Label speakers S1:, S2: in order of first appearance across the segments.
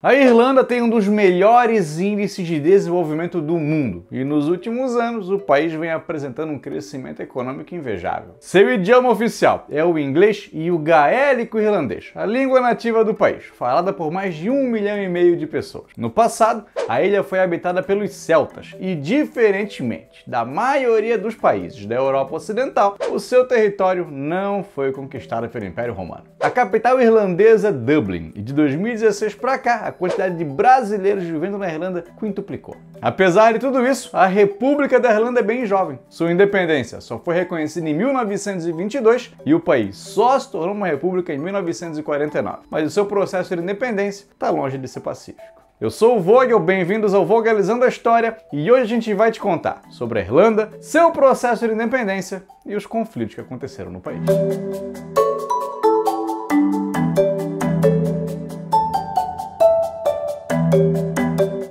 S1: A Irlanda tem um dos melhores índices de desenvolvimento do mundo e nos últimos anos o país vem apresentando um crescimento econômico invejável. Seu idioma oficial é o inglês e o gaélico irlandês, a língua nativa do país, falada por mais de 1,5 milhão de pessoas. No passado, a ilha foi habitada pelos celtas e, diferentemente da maioria dos países da Europa Ocidental, o seu território não foi conquistado pelo Império Romano. A capital irlandesa é Dublin e de 2016 para cá, a quantidade de brasileiros vivendo na Irlanda quintuplicou. Apesar de tudo isso, a República da Irlanda é bem jovem. Sua independência só foi reconhecida em 1922 e o país só se tornou uma república em 1949. Mas o seu processo de independência está longe de ser pacífico. Eu sou o Vogel, bem-vindos ao Vogelizando a História e hoje a gente vai te contar sobre a Irlanda, seu processo de independência e os conflitos que aconteceram no país.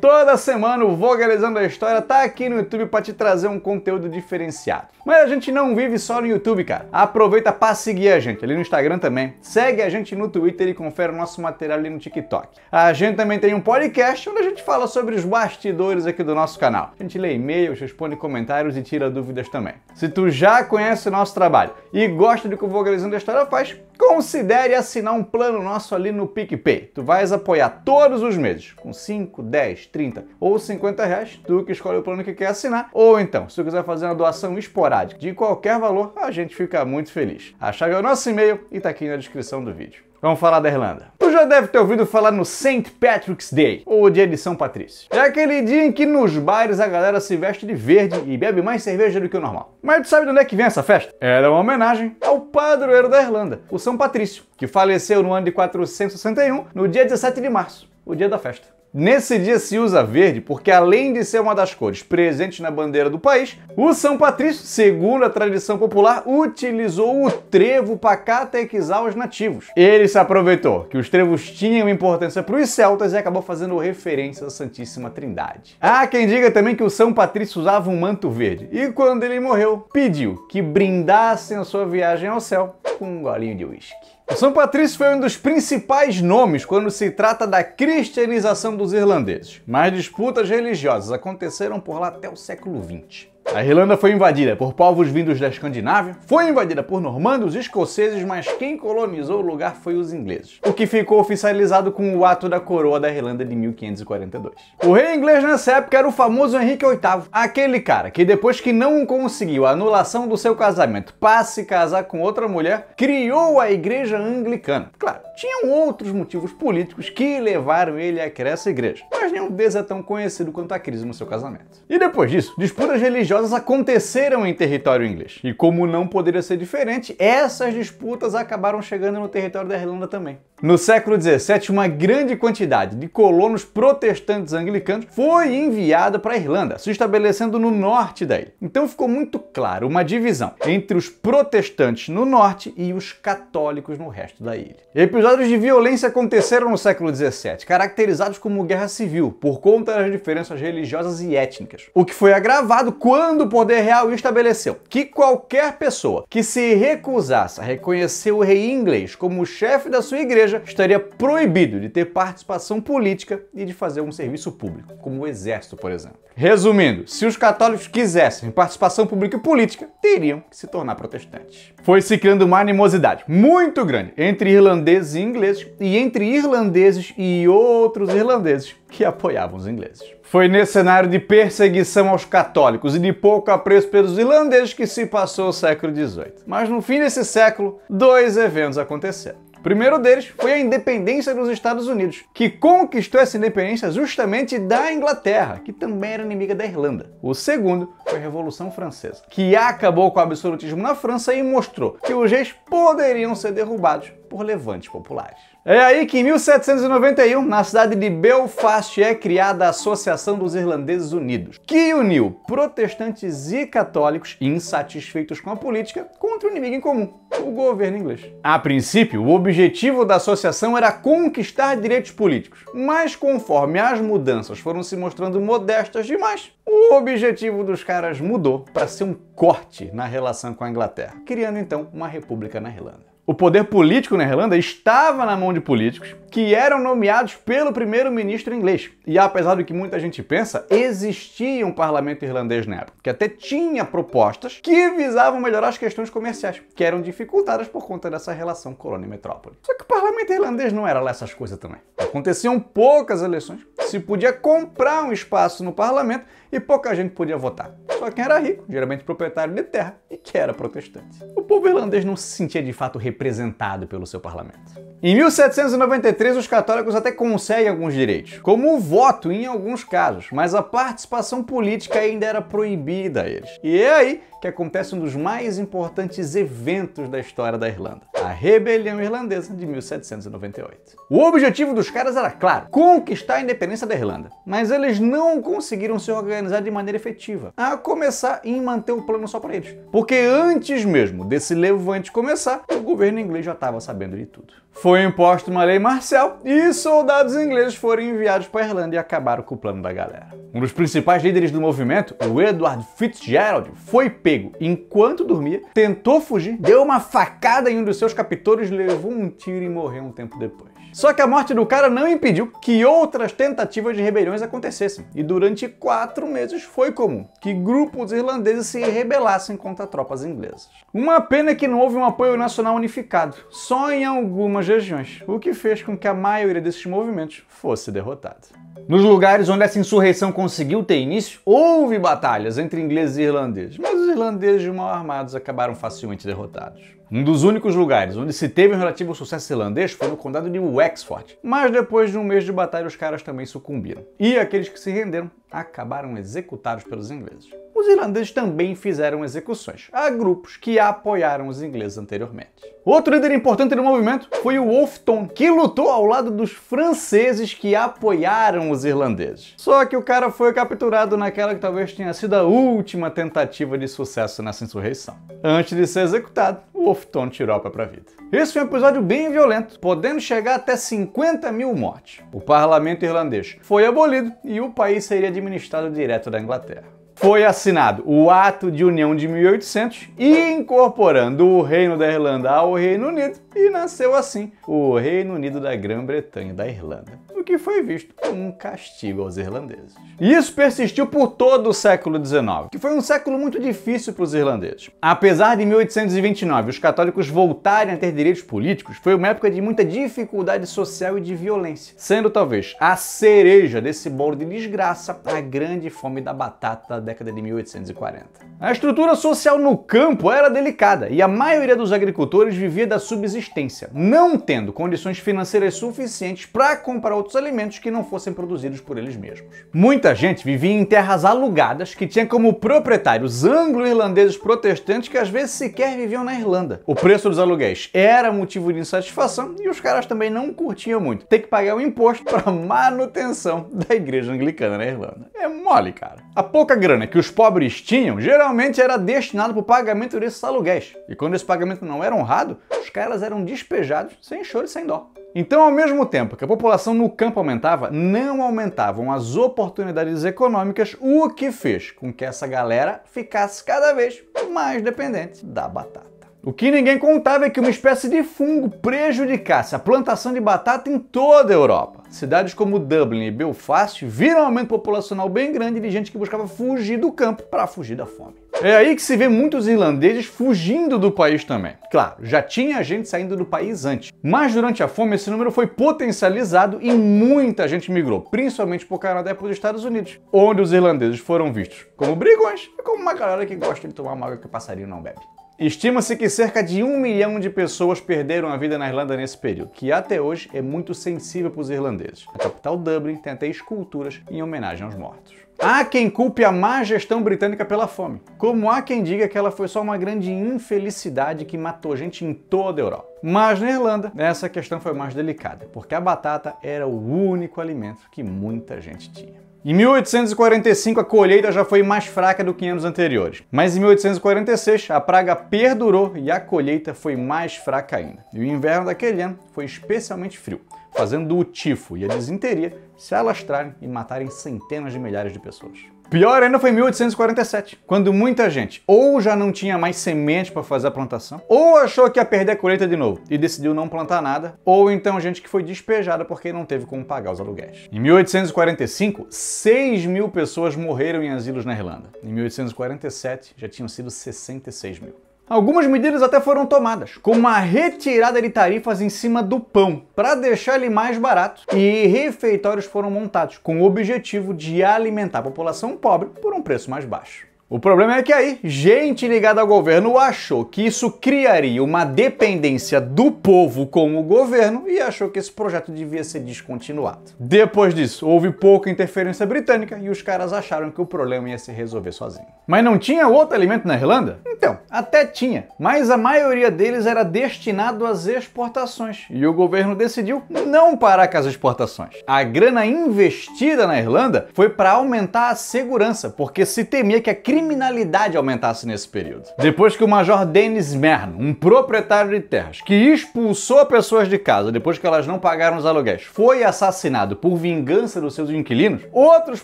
S1: Toda semana o Vogelizando a História tá aqui no YouTube para te trazer um conteúdo diferenciado. Mas a gente não vive só no YouTube, cara. Aproveita para seguir a gente ali no Instagram também. Segue a gente no Twitter e confere o nosso material ali no TikTok. A gente também tem um podcast onde a gente fala sobre os bastidores aqui do nosso canal. A gente lê e-mails, responde comentários e tira dúvidas também. Se tu já conhece o nosso trabalho e gosta do que o Vogelizando a História faz, considere assinar um plano nosso ali no PicPay. Tu vais apoiar todos os meses, com 5, 10, 30 ou 50 reais, tu que escolhe o plano que quer assinar. Ou então, se tu quiser fazer uma doação esporádica de qualquer valor, a gente fica muito feliz. A chave é o nosso e-mail e tá aqui na descrição do vídeo. Vamos falar da Irlanda. Tu já deve ter ouvido falar no St. Patrick's Day, ou Dia de São Patrício. É aquele dia em que nos bares a galera se veste de verde e bebe mais cerveja do que o normal. Mas tu sabe de onde é que vem essa festa? Era uma homenagem ao padroeiro da Irlanda, o São Patrício, que faleceu no ano de 461, no dia 17 de março, o dia da festa. Nesse dia se usa verde porque, além de ser uma das cores presentes na bandeira do país, o São Patrício, segundo a tradição popular, utilizou o trevo para catequizar os nativos. Ele se aproveitou que os trevos tinham importância para os celtas e acabou fazendo referência à Santíssima Trindade. Há quem diga também que o São Patrício usava um manto verde e, quando ele morreu, pediu que brindassem a sua viagem ao céu com um golinho de uísque. O São Patrício foi um dos principais nomes quando se trata da cristianização dos irlandeses, mas disputas religiosas aconteceram por lá até o século XX. A Irlanda foi invadida por povos vindos da Escandinávia, foi invadida por normandos e escoceses, mas quem colonizou o lugar foi os ingleses, o que ficou oficializado com o Ato da Coroa da Irlanda de 1542. O rei inglês nessa época era o famoso Henrique VIII, aquele cara que depois que não conseguiu a anulação do seu casamento para se casar com outra mulher, criou a Igreja Anglicana. Claro, tinham outros motivos políticos que levaram ele a criar essa igreja, mas nenhum deles é tão conhecido quanto a crise no seu casamento. E depois disso, disputas religiosas aconteceram em território inglês. E como não poderia ser diferente, essas disputas acabaram chegando no território da Irlanda também. No século XVII, uma grande quantidade de colonos protestantes anglicanos foi enviada para a Irlanda, se estabelecendo no norte da ilha. Então ficou muito claro uma divisão entre os protestantes no norte e os católicos no resto da ilha. Episódios de violência aconteceram no século XVII, caracterizados como guerra civil, por conta das diferenças religiosas e étnicas, o que foi agravado quando o poder real estabeleceu que qualquer pessoa que se recusasse a reconhecer o rei inglês como chefe da sua igreja estaria proibido de ter participação política e de fazer um serviço público, como o exército, por exemplo. Resumindo, se os católicos quisessem participação pública e política, teriam que se tornar protestantes. Foi se criando uma animosidade muito grande entre irlandeses e ingleses e entre irlandeses e outros irlandeses que apoiavam os ingleses. Foi nesse cenário de perseguição aos católicos e de pouco apreço pelos irlandeses que se passou o século XVIII. Mas no fim desse século, dois eventos aconteceram. O primeiro deles foi a independência dos Estados Unidos, que conquistou essa independência justamente da Inglaterra, que também era inimiga da Irlanda. O segundo foi a Revolução Francesa, que acabou com o absolutismo na França e mostrou que os reis poderiam ser derrubados por levantes populares. É aí que em 1791, na cidade de Belfast, é criada a Associação dos Irlandeses Unidos, que uniu protestantes e católicos insatisfeitos com a política contra o inimigo em comum, o governo inglês. A princípio, o objetivo da associação era conquistar direitos políticos, mas conforme as mudanças foram se mostrando modestas demais, o objetivo dos caras mudou para ser um corte na relação com a Inglaterra, criando então uma república na Irlanda. O poder político na Irlanda estava na mão de políticos que eram nomeados pelo primeiro-ministro inglês. E apesar do que muita gente pensa, existia um parlamento irlandês na época, que até tinha propostas que visavam melhorar as questões comerciais, que eram dificultadas por conta dessa relação colônia-metrópole. Só que o parlamento irlandês não era lá essas coisas também. Aconteciam poucas eleições, se podia comprar um espaço no parlamento e pouca gente podia votar. Só quem era rico, geralmente proprietário de terra, e que era protestante. O povo irlandês não se sentia de fato representado pelo seu parlamento. Em 1793, os católicos até conseguem alguns direitos, como o voto em alguns casos, mas a participação política ainda era proibida a eles. E é aí que acontece um dos mais importantes eventos da história da Irlanda, a Rebelião Irlandesa de 1798. O objetivo dos caras era claro, conquistar a independência da Irlanda, mas eles não conseguiram se organizar de maneira efetiva, a começar em manter o plano só para eles. Porque antes mesmo desse levante começar, o governo inglês já estava sabendo de tudo. Foi imposta uma lei marcial e soldados ingleses foram enviados para a Irlanda e acabaram com o plano da galera. Um dos principais líderes do movimento, o Edward Fitzgerald, foi pego enquanto dormia, tentou fugir, deu uma facada em um dos seus captores, levou um tiro e morreu um tempo depois. Só que a morte do cara não impediu que outras tentativas de rebeliões acontecessem, e durante 4 meses foi comum que grupos irlandeses se rebelassem contra tropas inglesas. Uma pena que não houve um apoio nacional unificado, só em algumas regiões, o que fez com que a maioria desses movimentos fosse derrotada. Nos lugares onde essa insurreição conseguiu ter início, houve batalhas entre ingleses e irlandeses, mas os irlandeses mal armados acabaram facilmente derrotados. Um dos únicos lugares onde se teve um relativo sucesso irlandês foi no condado de Wexford, mas depois de um mês de batalha os caras também sucumbiram. E aqueles que se renderam acabaram executados pelos ingleses. Os irlandeses também fizeram execuções a grupos que apoiaram os ingleses anteriormente. Outro líder importante do movimento foi o Wolfe Tone, que lutou ao lado dos franceses que apoiaram os irlandeses. Só que o cara foi capturado naquela que talvez tenha sido a última tentativa de sucesso nessa insurreição. Antes de ser executado, o Wolfe Tone tirou a própria vida. Esse foi um episódio bem violento, podendo chegar até 50 mil mortes. O parlamento irlandês foi abolido e o país seria administrado direto da Inglaterra. Foi assinado o Ato de União de 1800, incorporando o Reino da Irlanda ao Reino Unido, e nasceu assim o Reino Unido da Grã-Bretanha da Irlanda, o que foi visto como um castigo aos irlandeses. E isso persistiu por todo o século XIX, que foi um século muito difícil para os irlandeses. Apesar de 1829 os católicos voltarem a ter direitos políticos, foi uma época de muita dificuldade social e de violência, sendo talvez a cereja desse bolo de desgraça a grande fome da batata da década de 1840. A estrutura social no campo era delicada e a maioria dos agricultores vivia da subsistência, não tendo condições financeiras suficientes para comprar outros alimentos que não fossem produzidos por eles mesmos. Muita gente vivia em terras alugadas que tinha como proprietários anglo-irlandeses protestantes que às vezes sequer viviam na Irlanda. O preço dos aluguéis era motivo de insatisfação e os caras também não curtiam muito ter que pagar o imposto para manutenção da igreja anglicana na Irlanda. É mole, cara. A pouca grana que os pobres tinham geralmente era destinado para o pagamento desses aluguéis. E quando esse pagamento não era honrado, os caras eram despejados sem choro e sem dó. Então, ao mesmo tempo que a população no campo aumentava, não aumentavam as oportunidades econômicas, o que fez com que essa galera ficasse cada vez mais dependente da batata. O que ninguém contava é que uma espécie de fungo prejudicasse a plantação de batata em toda a Europa. Cidades como Dublin e Belfast viram um aumento populacional bem grande de gente que buscava fugir do campo para fugir da fome. É aí que se vê muitos irlandeses fugindo do país também. Claro, já tinha gente saindo do país antes, mas durante a fome esse número foi potencializado e muita gente migrou, principalmente para o Canadá e para os Estados Unidos, onde os irlandeses foram vistos como brigões e como uma galera que gosta de tomar uma água que o passarinho não bebe. Estima-se que cerca de 1 milhão de pessoas perderam a vida na Irlanda nesse período, que até hoje é muito sensível para os irlandeses. A capital Dublin tem até esculturas em homenagem aos mortos. Há quem culpe a má gestão britânica pela fome, como há quem diga que ela foi só uma grande infelicidade que matou gente em toda a Europa. Mas na Irlanda, essa questão foi mais delicada, porque a batata era o único alimento que muita gente tinha. Em 1845, a colheita já foi mais fraca do que em anos anteriores, mas em 1846 a praga perdurou e a colheita foi mais fraca ainda. E o inverno daquele ano foi especialmente frio, fazendo o tifo e a disenteria se alastrarem e matarem centenas de milhares de pessoas. Pior ainda foi em 1847, quando muita gente ou já não tinha mais semente para fazer a plantação, ou achou que ia perder a colheita de novo e decidiu não plantar nada, ou então gente que foi despejada porque não teve como pagar os aluguéis. Em 1845, 6.000 pessoas morreram em asilos na Irlanda. Em 1847, já tinham sido 66.000. Algumas medidas até foram tomadas, como a retirada de tarifas em cima do pão, para deixar ele mais barato, e refeitórios foram montados com o objetivo de alimentar a população pobre por um preço mais baixo. O problema é que aí, gente ligada ao governo achou que isso criaria uma dependência do povo com o governo e achou que esse projeto devia ser descontinuado. Depois disso, houve pouca interferência britânica e os caras acharam que o problema ia se resolver sozinho. Mas não tinha outro alimento na Irlanda? Então, até tinha, mas a maioria deles era destinado às exportações e o governo decidiu não parar com as exportações. A grana investida na Irlanda foi para aumentar a segurança, porque se temia que a criminalidade aumentasse nesse período. Depois que o Major Dennis Mern, um proprietário de terras que expulsou pessoas de casa depois que elas não pagaram os aluguéis, foi assassinado por vingança dos seus inquilinos, outros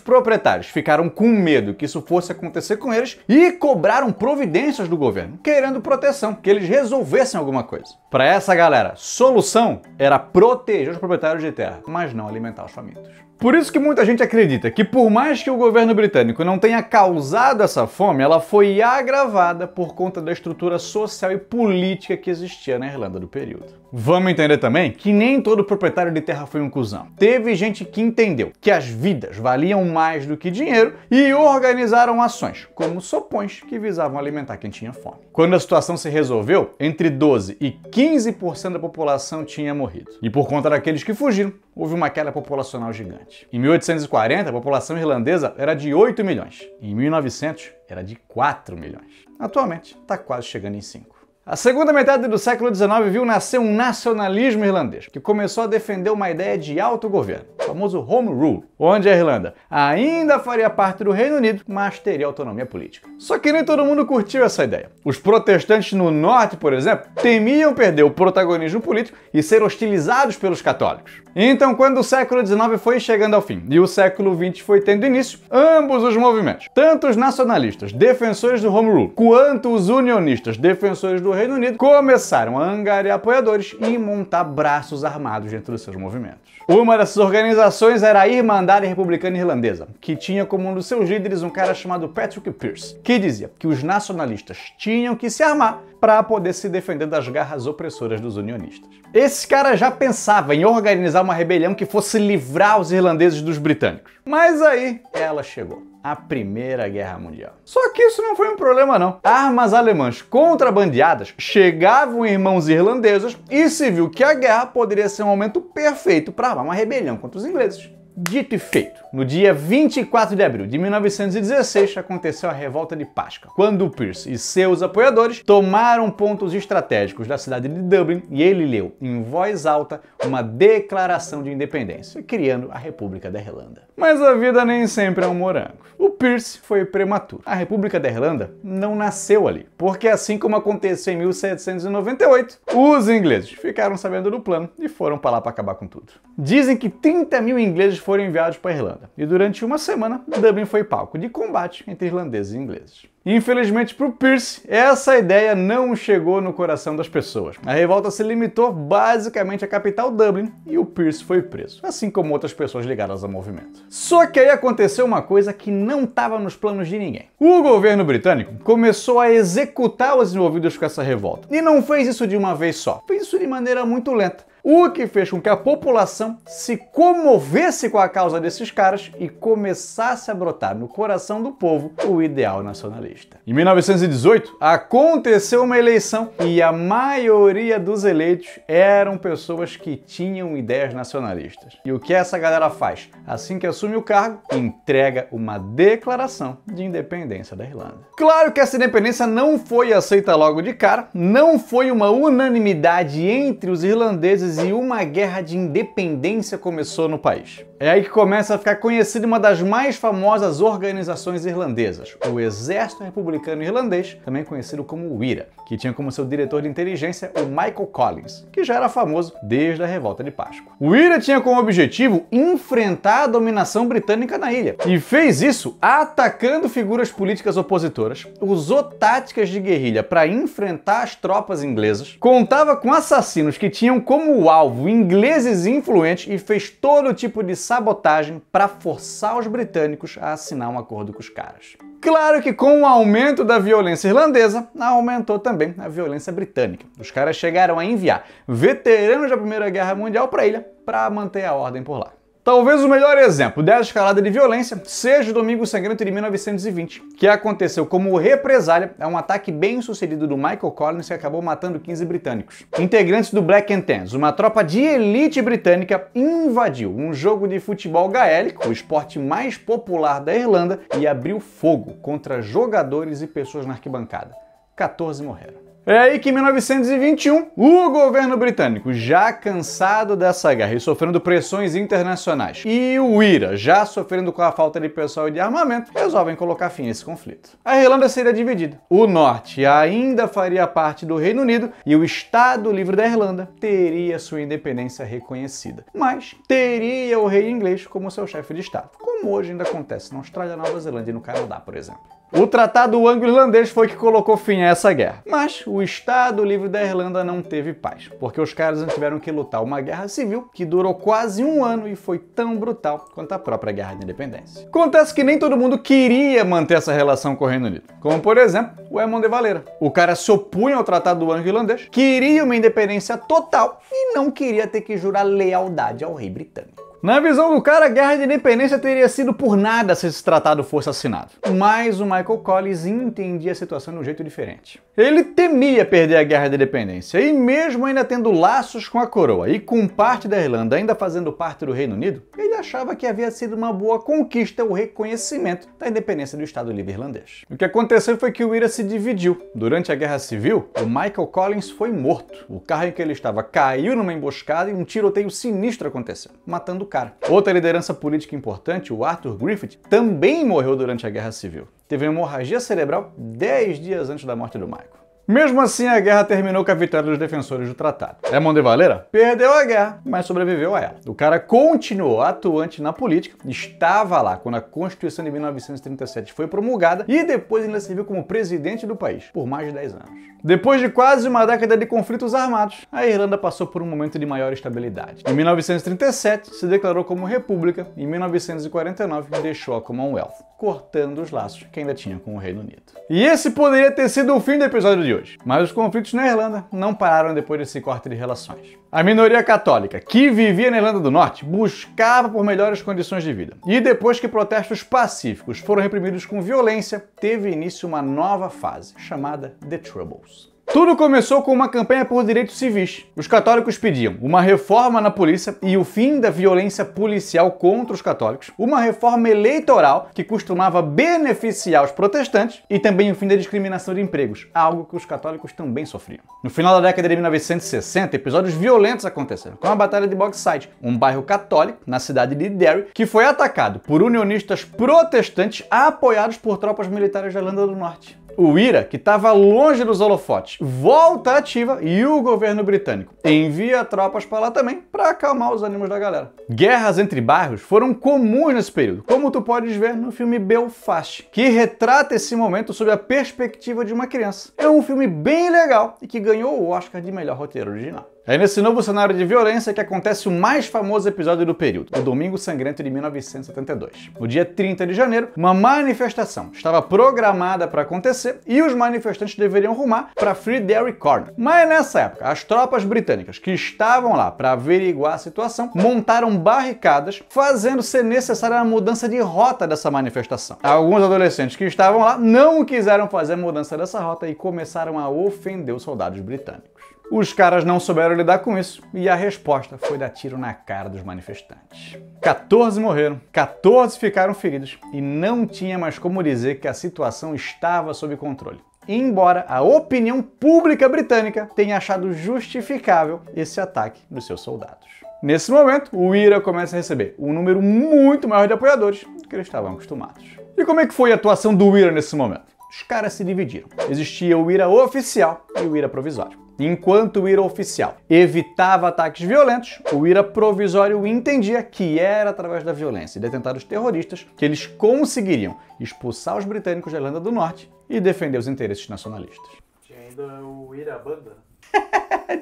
S1: proprietários ficaram com medo que isso fosse acontecer com eles e cobraram providências do governo, querendo proteção, que eles resolvessem alguma coisa. Para essa galera, solução era proteger os proprietários de terra, mas não alimentar os famintos. Por isso que muita gente acredita que por mais que o governo britânico não tenha causado essa fome, ela foi agravada por conta da estrutura social e política que existia na Irlanda do período. Vamos entender também que nem todo proprietário de terra foi um cuzão. Teve gente que entendeu que as vidas valiam mais do que dinheiro e organizaram ações, como sopões que visavam alimentar quem tinha fome. Quando a situação se resolveu, entre 12% e 15% da população tinha morrido. E por conta daqueles que fugiram, houve uma queda populacional gigante. Em 1840, a população irlandesa era de 8 milhões. Em 1900, era de 4 milhões. Atualmente, está quase chegando em 5. A segunda metade do século XIX viu nascer um nacionalismo irlandês, que começou a defender uma ideia de autogoverno, o famoso Home Rule, onde a Irlanda ainda faria parte do Reino Unido, mas teria autonomia política. Só que nem todo mundo curtiu essa ideia. Os protestantes no norte, por exemplo, temiam perder o protagonismo político e ser hostilizados pelos católicos. Então, quando o século XIX foi chegando ao fim e o século XX foi tendo início, ambos os movimentos, tanto os nacionalistas, defensores do Home Rule, quanto os unionistas, defensores do Reino Unido, começaram a angariar apoiadores e montar braços armados dentro dos seus movimentos. Uma dessas organizações era a Irmandade Republicana Irlandesa, que tinha como um dos seus líderes um cara chamado Patrick Pearse, que dizia que os nacionalistas tinham que se armar para poder se defender das garras opressoras dos unionistas. Esse cara já pensava em organizar uma rebelião que fosse livrar os irlandeses dos britânicos. Mas aí ela chegou. A Primeira Guerra Mundial. Só que isso não foi um problema não. Armas alemãs contrabandeadas chegavam em mãos irlandesas e se viu que a guerra poderia ser um momento perfeito para armar uma rebelião contra os ingleses. Dito e feito, no dia 24 de abril de 1916 aconteceu a Revolta de Páscoa, quando Pearse e seus apoiadores tomaram pontos estratégicos da cidade de Dublin e ele leu em voz alta uma declaração de independência, criando a República da Irlanda. Mas a vida nem sempre é um morango. O Pearse foi prematuro. A República da Irlanda não nasceu ali, porque assim como aconteceu em 1798, os ingleses ficaram sabendo do plano e foram para lá para acabar com tudo. Dizem que 30.000 ingleses foram enviados para a Irlanda e durante uma semana Dublin foi palco de combate entre irlandeses e ingleses. Infelizmente para o Pearse, essa ideia não chegou no coração das pessoas. A revolta se limitou basicamente à capital Dublin e o Pearse foi preso, assim como outras pessoas ligadas ao movimento. Só que aí aconteceu uma coisa que não estava nos planos de ninguém. O governo britânico começou a executar os envolvidos com essa revolta. E não fez isso de uma vez só, fez isso de maneira muito lenta. O que fez com que a população se comovesse com a causa desses caras e começasse a brotar no coração do povo o ideal nacionalista. Em 1918, aconteceu uma eleição e a maioria dos eleitos eram pessoas que tinham ideias nacionalistas. E o que essa galera faz? Assim que assume o cargo, entrega uma declaração de independência da Irlanda. Claro que essa independência não foi aceita logo de cara, não foi uma unanimidade entre os irlandeses ingleses e uma guerra de independência começou no país. É aí que começa a ficar conhecida uma das mais famosas organizações irlandesas, o Exército Republicano Irlandês, também conhecido como o IRA, que tinha como seu diretor de inteligência o Michael Collins, que já era famoso desde a Revolta de Páscoa. O IRA tinha como objetivo enfrentar a dominação britânica na ilha, e fez isso atacando figuras políticas opositoras, usou táticas de guerrilha para enfrentar as tropas inglesas, contava com assassinos que tinham como alvo ingleses influentes e fez todo tipo de sabotagem para forçar os britânicos a assinar um acordo com os caras. Claro que com o aumento da violência irlandesa, aumentou também a violência britânica. Os caras chegaram a enviar veteranos da Primeira Guerra Mundial para a ilha para manter a ordem por lá. Talvez o melhor exemplo dessa escalada de violência seja o Domingo Sangrento de 1920, que aconteceu como represália a um ataque bem sucedido do Michael Collins que acabou matando 15 britânicos. Integrantes do Black and Tans, uma tropa de elite britânica, invadiu um jogo de futebol gaélico, o esporte mais popular da Irlanda, e abriu fogo contra jogadores e pessoas na arquibancada. 14 morreram. É aí que em 1921, o governo britânico, já cansado dessa guerra e sofrendo pressões internacionais, e o IRA, já sofrendo com a falta de pessoal e de armamento, resolvem colocar fim a esse conflito. A Irlanda seria dividida. O norte ainda faria parte do Reino Unido e o Estado Livre da Irlanda teria sua independência reconhecida, mas teria o rei inglês como seu chefe de Estado, como hoje ainda acontece na Austrália, Nova Zelândia e no Canadá, por exemplo. O Tratado Anglo-Irlandês foi que colocou fim a essa guerra, mas o Estado Livre da Irlanda não teve paz, porque os caras tiveram que lutar uma guerra civil que durou quase um ano e foi tão brutal quanto a própria Guerra de Independência. Acontece que nem todo mundo queria manter essa relação com o Reino Unido, como por exemplo o Eamon de Valera. O cara se opunha ao Tratado Anglo-Irlandês, queria uma independência total e não queria ter que jurar lealdade ao rei britânico. Na visão do cara, a Guerra de Independência teria sido por nada se esse tratado fosse assinado. Mas o Michael Collins entendia a situação de um jeito diferente. Ele temia perder a Guerra de Independência e mesmo ainda tendo laços com a coroa e com parte da Irlanda ainda fazendo parte do Reino Unido, ele achava que havia sido uma boa conquista o reconhecimento da independência do Estado Livre Irlandês. O que aconteceu foi que o IRA se dividiu. Durante a Guerra Civil, o Michael Collins foi morto. O carro em que ele estava caiu numa emboscada e um tiroteio sinistro aconteceu, matando o cara. Outra liderança política importante, o Arthur Griffith, também morreu durante a Guerra Civil. Teve uma hemorragia cerebral 10 dias antes da morte do Michael. Mesmo assim, a guerra terminou com a vitória dos defensores do tratado. Eamon de Valera perdeu a guerra, mas sobreviveu a ela. O cara continuou atuante na política, estava lá quando a Constituição de 1937 foi promulgada e depois ainda serviu como presidente do país por mais de 10 anos. Depois de quase uma década de conflitos armados, a Irlanda passou por um momento de maior estabilidade. Em 1937, se declarou como república e em 1949 deixou a Commonwealth, cortando os laços que ainda tinha com o Reino Unido. E esse poderia ter sido o fim do episódio de hoje, mas os conflitos na Irlanda não pararam depois desse corte de relações. A minoria católica, que vivia na Irlanda do Norte, buscava por melhores condições de vida. E depois que protestos pacíficos foram reprimidos com violência, teve início uma nova fase, chamada The Troubles. Tudo começou com uma campanha por direitos civis. Os católicos pediam uma reforma na polícia e o fim da violência policial contra os católicos, uma reforma eleitoral que costumava beneficiar os protestantes e também o fim da discriminação de empregos, algo que os católicos também sofriam. No final da década de 1960, episódios violentos aconteceram, com a Batalha de Bogside, um bairro católico na cidade de Derry, que foi atacado por unionistas protestantes apoiados por tropas militares da Irlanda do Norte. O IRA, que estava longe dos holofotes, volta ativa e o governo britânico envia tropas para lá também para acalmar os ânimos da galera. Guerras entre bairros foram comuns nesse período, como tu podes ver no filme Belfast, que retrata esse momento sob a perspectiva de uma criança. É um filme bem legal e que ganhou o Oscar de melhor roteiro original. É nesse novo cenário de violência que acontece o mais famoso episódio do período, o Domingo Sangrento de 1972. No dia 30 de janeiro, uma manifestação estava programada para acontecer e os manifestantes deveriam rumar para Free Derry Corner. Mas nessa época, as tropas britânicas que estavam lá para averiguar a situação montaram barricadas, fazendo ser necessária a mudança de rota dessa manifestação. Alguns adolescentes que estavam lá não quiseram fazer a mudança dessa rota e começaram a ofender os soldados britânicos. Os caras não souberam lidar com isso e a resposta foi dar tiro na cara dos manifestantes. 14 morreram, 14 ficaram feridos e não tinha mais como dizer que a situação estava sob controle. embora a opinião pública britânica tenha achado justificável esse ataque dos seus soldados. Nesse momento, o IRA começa a receber um número muito maior de apoiadores do que eles estavam acostumados. E como é que foi a atuação do IRA nesse momento? Os caras se dividiram. Existia o IRA oficial e o IRA provisório. Enquanto o IRA oficial evitava ataques violentos, o IRA provisório entendia que era através da violência e de atentados terroristas que eles conseguiriam expulsar os britânicos da Irlanda do Norte e defender os interesses nacionalistas.
S2: Tinha ainda o IRA banda.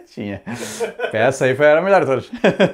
S1: Tinha. Essa aí era a melhor de todas.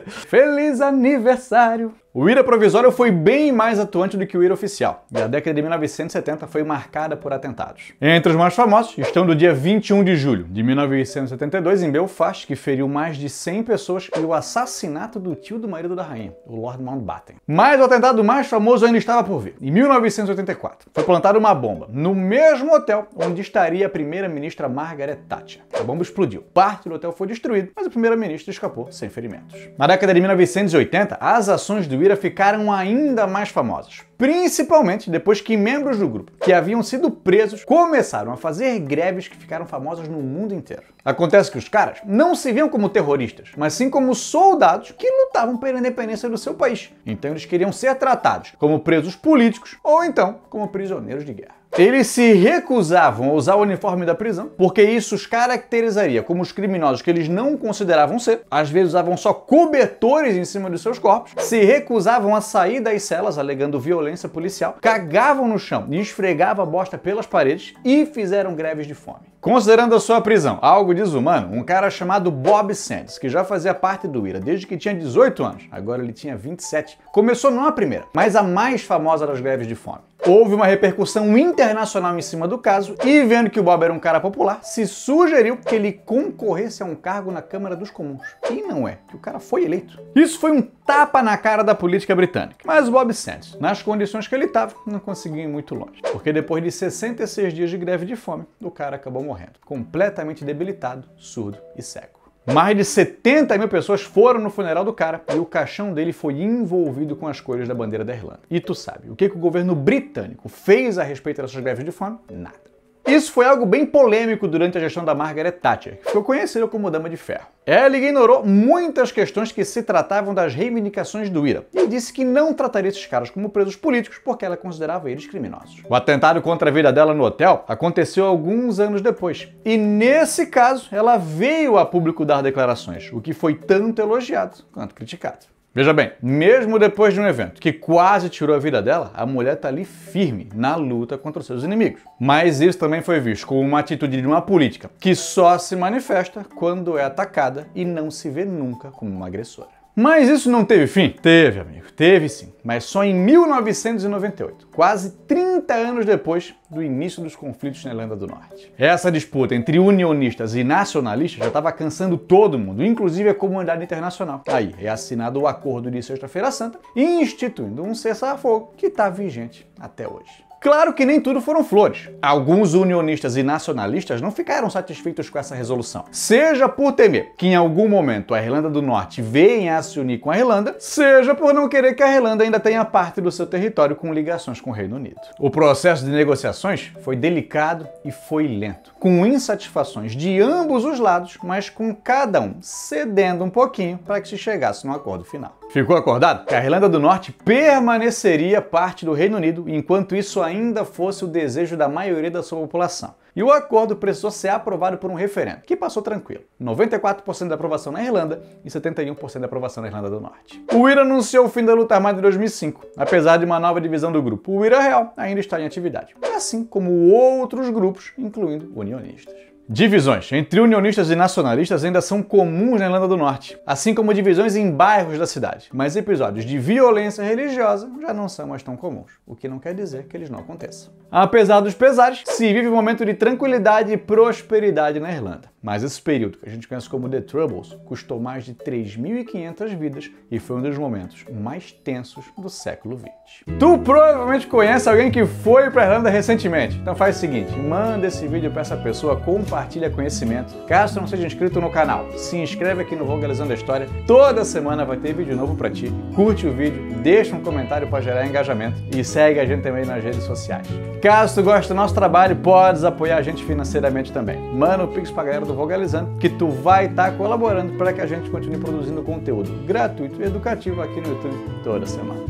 S1: Feliz aniversário! O IRA provisório foi bem mais atuante do que o IRA oficial, e a década de 1970 foi marcada por atentados. Entre os mais famosos estão do dia 21 de julho de 1972 em Belfast, que feriu mais de 100 pessoas, e o assassinato do tio do marido da rainha, o Lord Mountbatten. Mas o atentado mais famoso ainda estava por vir. Em 1984, foi plantada uma bomba no mesmo hotel onde estaria a primeira-ministra Margaret Thatcher. A bomba explodiu. Parte do hotel foi destruído, mas a primeira-ministra escapou sem ferimentos. Na década de 1980, as ações do IRA ficaram ainda mais famosas, principalmente depois que membros do grupo que haviam sido presos começaram a fazer greves que ficaram famosas no mundo inteiro. Acontece que os caras não se viam como terroristas, mas sim como soldados que lutavam pela independência do seu país. Então eles queriam ser tratados como presos políticos ou então como prisioneiros de guerra. Eles se recusavam a usar o uniforme da prisão, porque isso os caracterizaria como os criminosos que eles não consideravam ser. Às vezes usavam só cobertores em cima dos seus corpos, se recusavam a sair das celas alegando violência policial, cagavam no chão e esfregavam a bosta pelas paredes e fizeram greves de fome. Considerando a sua prisão algo desumano, um cara chamado Bob Sands, que já fazia parte do IRA desde que tinha 18 anos, agora ele tinha 27, começou não a primeira, mas a mais famosa das greves de fome. Houve uma repercussão internacional em cima do caso e, vendo que o Bob era um cara popular, se sugeriu que ele concorresse a um cargo na Câmara dos Comuns. E não é, que o cara foi eleito. Isso foi um tapa na cara da política britânica. Mas o Bob Sands, nas condições que ele estava, não conseguiu ir muito longe. Porque depois de 66 dias de greve de fome, o cara acabou morrendo, completamente debilitado, surdo e cego. Mais de 70 mil pessoas foram no funeral do cara e o caixão dele foi envolvido com as cores da bandeira da Irlanda. E tu sabe, o que o governo britânico fez a respeito dessas greves de fome? Nada. Isso foi algo bem polêmico durante a gestão da Margaret Thatcher, que ficou conhecida como Dama de Ferro. Ela ignorou muitas questões que se tratavam das reivindicações do IRA e disse que não trataria esses caras como presos políticos porque ela considerava eles criminosos. O atentado contra a vida dela no hotel aconteceu alguns anos depois. E nesse caso, ela veio a público dar declarações, o que foi tanto elogiado quanto criticado. Veja bem, mesmo depois de um evento que quase tirou a vida dela, a mulher tá ali firme na luta contra os seus inimigos. Mas isso também foi visto como uma atitude de uma política que só se manifesta quando é atacada e não se vê nunca como uma agressora. Mas isso não teve fim? Teve, amigo, teve sim, mas só em 1998, quase 30 anos depois do início dos conflitos na Irlanda do Norte. Essa disputa entre unionistas e nacionalistas já estava cansando todo mundo, inclusive a comunidade internacional. Aí é assinado o Acordo de Sexta-feira Santa, instituindo um cessar-fogo que está vigente até hoje. Claro que nem tudo foram flores. Alguns unionistas e nacionalistas não ficaram satisfeitos com essa resolução. Seja por temer que em algum momento a Irlanda do Norte venha a se unir com a Irlanda, seja por não querer que a Irlanda ainda tenha parte do seu território com ligações com o Reino Unido. O processo de negociações foi delicado e foi lento, com insatisfações de ambos os lados, mas com cada um cedendo um pouquinho para que se chegasse no acordo final. Ficou acordado que a Irlanda do Norte permaneceria parte do Reino Unido enquanto isso ainda fosse o desejo da maioria da sua população. E o acordo precisou ser aprovado por um referendo, que passou tranquilo. 94% da aprovação na Irlanda e 71% da aprovação na Irlanda do Norte. O IRA anunciou o fim da luta armada em 2005. Apesar de uma nova divisão do grupo, o IRA Real ainda está em atividade, assim como outros grupos, incluindo unionistas. Divisões entre unionistas e nacionalistas ainda são comuns na Irlanda do Norte, assim como divisões em bairros da cidade, mas episódios de violência religiosa já não são mais tão comuns, o que não quer dizer que eles não aconteçam. Apesar dos pesares, se vive um momento de tranquilidade e prosperidade na Irlanda. Mas esse período, que a gente conhece como The Troubles, custou mais de 3.500 vidas e foi um dos momentos mais tensos do século XX. Tu provavelmente conhece alguém que foi para a Irlanda recentemente. Então faz o seguinte, manda esse vídeo para essa pessoa, compartilha conhecimento. Caso tu não seja inscrito no canal, se inscreve aqui no Vogalizando a História. Toda semana vai ter vídeo novo para ti. Curte o vídeo, deixa um comentário para gerar engajamento e segue a gente também nas redes sociais. Caso tu goste do nosso trabalho, podes apoiar a gente financeiramente também. Manda o Pix pra galera do Vogalizando, que tu vai estar colaborando para que a gente continue produzindo conteúdo gratuito e educativo aqui no YouTube toda semana.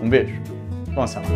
S1: Um beijo. Boa semana.